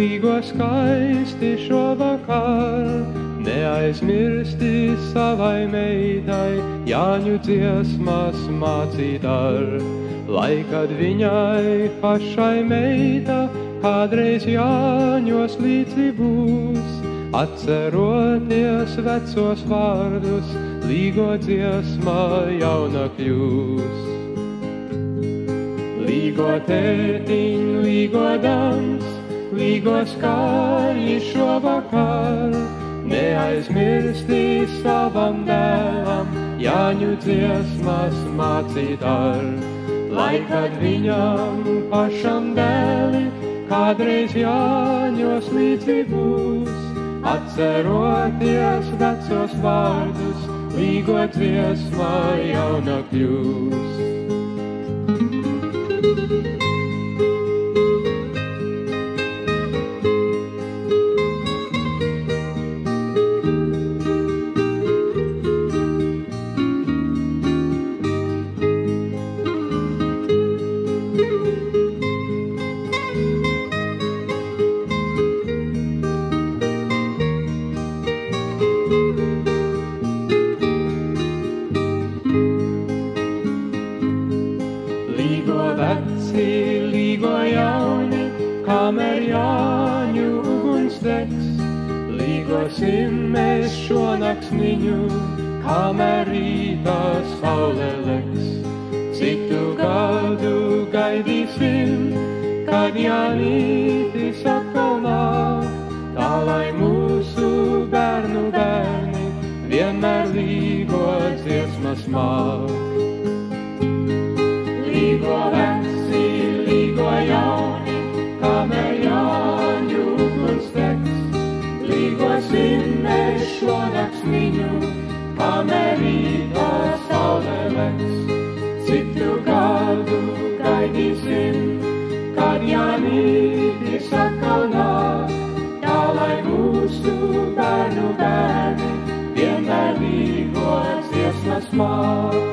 līgo skaisti šovakar, neaizmirsti savai meitai, Jāņu dziesmas mācīt ar. Lai kad viņai pašai meita kādreiz Jāņos līdzi būs, atceroties vecos vārdus, līgo dziesma jauna kļūs. Līgo tētiņ, līgo dans, līgo skaļi šovakar, neaizmirsti savam dēlam, Jāņu dziesmas mācīt ar. Lai kad viņam pašam dēli kādreiz Jāņos līdzi būs, atceroties vecos vārdus, līgo dziesma jauna kļūs. Līgo veci, līgo jauni, kamēr Jāņu uguns degs. Līgosim mēs šonaksniņu, kamēr rītā saule legs. Citu gadu gaidīsim, kad Jānītis atkal nāk, tā lai mūsu bērnu bērni vienmēr līgo dziesmas māk. Līgo veci, līgo jauni, kamēr Jāņu uguns degs. Līgosim mēs šonaksniņu, kamēr rītā saule legs. Citu gadu gaidīsim, kad Jānītis atkal nāk, tā lai mūsu bērnu bērni vienmēr līgo dziesmas māk.